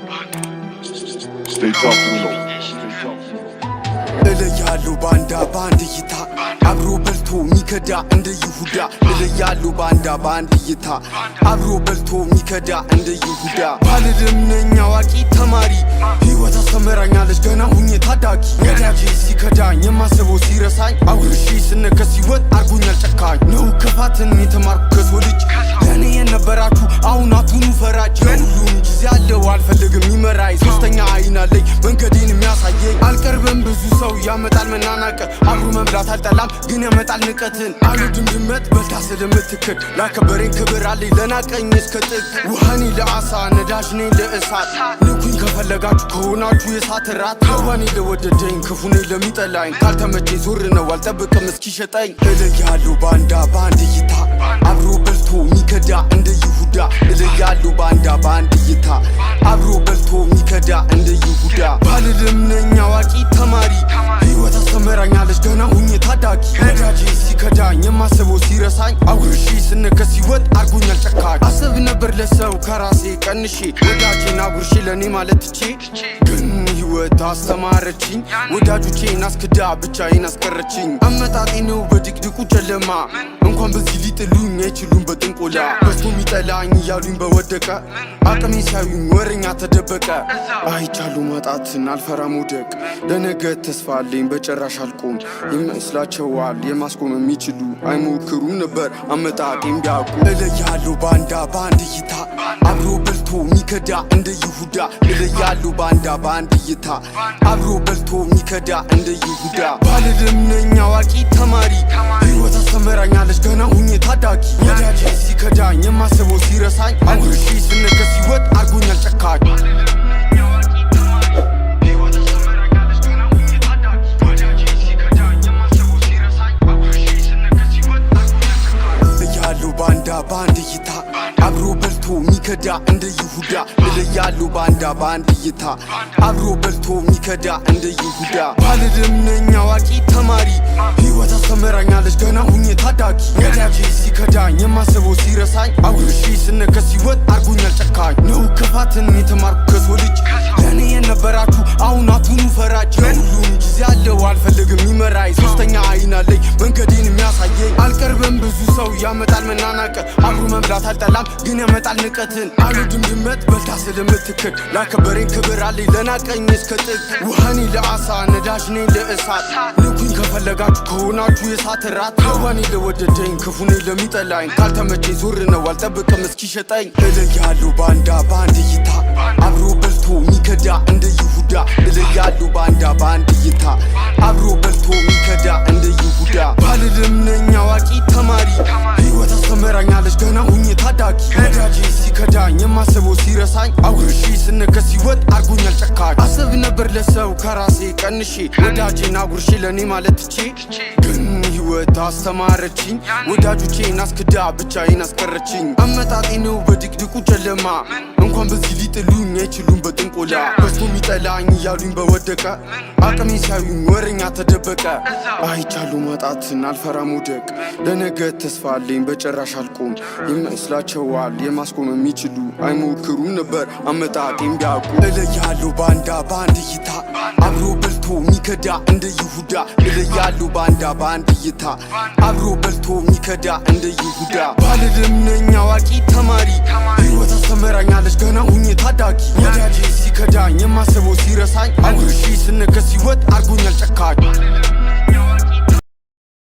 Stay tough to me. እለያሉ ባንዳ ባንድ ይታ አብሮ በልቶ ሚከዳ እንደ ይሁዳ እለያሉ ባንዳ ባንድ ይታ አብሮ በልቶ ሚከዳ እንደ ይሁዳ ባልድም ነኝ አዋቂ ተማሪ ሕይወት አስተምራኛለች ገና ሁኜ ታዳጊ ወዳጄ ሲከዳኝ የማስበው ሲረሳኝ አውርሺ ስነከስ ሕይወት አርጎኛል ጨካኝ ነው ክፋትን የተማርኩ ከሰው ልጅ ለእኔ የነበራችሁ አሁን አትሁኑ ፈራጅ ሁሉም ጊዜ አለው አልፈልግም ይመራኝ ሶስተኛ አይን አለኝ መንገዴን የሚያሳየኝ አልቀርብም ብዙ ሰው ያመጣል መናናቅ አብሮ መብላት አልጠላም ግን ያመጣል ንቀትን አልወድም ድመት በልታ ስለምትክድ ላከበረኝ ክብር አለኝ ለናቀኝ እስከ ጥግ ውሃኔ ለአሳ ነዳጅ ነኝ ለእሳት ንኩኝ ከፈለጋችሁ ከሆናችሁ የሳት ራት ከዋኔ ለወደደኝ ክፉ ነኝ ለሚጠላኝ ካልተመቸኝ ዞር ነው አልጠብቅም እስኪሸጠኝ እለያሉ ባንዳ ባንድ ይታ አብሮ በልቶ ሚከዳ እንደ ይሁዳ እለያሉ ባንዳ ባንድ ይታ አብሮ በልቶ ሚከዳ እንደ ይሁዳ ባልድም ነኝ አዋቂ ተማሪ ሕይወት አስተምራኛለች ገና ሁኜ ታዳጊ ወዳጄ ሲከዳኝ የማስበው ሲረሳኝ አውርሺ ስነከስ ሕይወት አርጎኛል ጨካኝ አስብ ነበር ለሰው ከራሴ ቀንሼ ወዳጄን አጉርሼ ለእኔ ማለት ትቼ ግን ሕይወት አስተማረችኝ ወዳጆቼን አስክዳ ብቻዬን አስቀረችኝ አመጣጤ ነው በድቅድቁ ጨለማ እንኳን በዚህ ሊጥሉኝ አይችሉም በጥንቆላ በስቶ ሚጠላኝ እያሉኝ በወደቀ አቅሜ ሲያዩኝ ወረኛ ተደበቀ አይቻሉ ማጣትን አልፈራ መውደቅ ለነገ ተስፋ አለኝ በጭራሽ አልቆም ይመስላቸዋል የማስቆም የሚችሉ አይሞክሩም ነበር አመጣጤም ቢያውቁ እለያሉ ባንዳ ባንድ ይታ አብሮ በልቶ ሚከዳ እንደ ይሁዳ እለያሉ ባንዳ ባንድ ይታ አብሮ በልቶ ሚከዳ እንደ ይሁዳ ባልድም ነኝ አዋቂ ተማሪ ሕይወት አስተምራኛለች ገና ሁኜ ታዳጊ ወዳጄ ሲከዳኝ የማስበው ሲረሳኝ አውርሺ ስነከስ ሕይወት አርጎኛል ጨካኝ ባንዳ ባንድ ይታ አብሮ በልቶ ሚከዳ እንደ ይሁዳ እለያሉ ባንዳ ባንድ ይታ አብሮ በልቶ ሚከዳ እንደ ይሁዳ ባልድም ነኝ አዋቂ ተማሪ ሕይወት አስተምራኛለች ገና ሁኜ ታዳጊ ወዳጄ ሲከዳኝ የማስበው ሲረሳኝ አውርሺ ስነከስ ሕይወት አርጎኛል ጨካኝ ነው ክፋትን የተማርኩ ከሰው ልጅ ለእኔ የነበራችሁ አሁን አትሁኑ ፈራጅ ሁሉም ጊዜ አለው አልፈልግም ይመራኝ ሶስተኛ አይን አለኝ መንገዴን የሚያሳየኝ አልቀርብም ብዙ ሰው ያመጣል መናናቅ አብሮ መብላት አልጠላም ግን ያመጣል ንቀትን አልወድም ድመት በልታ ስለምትክድ ላከበረኝ ክብር አለኝ ለናቀኝ እስከ ጥግ ውሃኔ ለአሳ ነዳጅ ነኝ ለእሳት ንኩኝ ከፈለጋችሁ ከሆናችሁ የሳት ራት ከዋኔ ለወደደኝ ክፉ ነኝ ለሚጠላኝ ካልተመቸኝ ዞር ነው አልጠብቅም እስኪሸጠኝ እለያሉ ባንዳ ባንድ ይታ አብሮ በልቶ ሚከዳ እንደ ይሁዳ እለያሉ ባንዳ ባንድ ይታ አብሮ በልቶ ሚከዳ እንደ ይሁዳ ባልድም ነኝ አዋቂ ተማሪ ሕይወት አስተምራኛለች ገና ሁኜ ታዳጊ ወዳጄ ሲከዳኝ የማስበው ሲረሳኝ አውርሺ ስነከስ ሕይወት አርጎኛል ጨካኝ አስብ ነበር ለሰው ከራሴ ቀንሼ ወዳጄን አጉርሼ ለእኔ ማለት ትቼ ግን ሕይወት አስተማረችኝ ወዳጆቼን አስክዳ ብቻዬን አስቀረችኝ አመጣጤ ነው በድቅድቁ ጨለማ እንኳን በዚህ ሊጥሉኝ አይችሉም በጥንቆላ በስቶ ሚጠላኝ እያሉኝ በወደቀ አቅሜ ሲያዩኝ ወረኛ ተደበቀ አይቻሉ ማጣትን አልፈራ መውደቅ ለነገ ተስፋ አለኝ በጭራሽ አልቆም ይመስላቸዋል የማስቆም የሚችሉ አይሞክሩም ነበር አመጣጤም ቢያውቁ እለያሉ ባንዳ ባንድ ይታ አብሮ በልቶ ሚከዳ እንደ ይሁዳ እለያሉ ባንዳ ባንድ ይታ አብሮ በልቶ ሚከዳ እንደ ይሁዳ ባልድም ነኝ አዋቂ ተማሪ ሕይወት አስተምራኛለች ገና ሁኜ ታዳጊ ወዳጄ ሲከዳኝ የማስበው ሲረሳኝ አውርሺ ስነከስ ሕይወት አርጎኛል ጨካኝ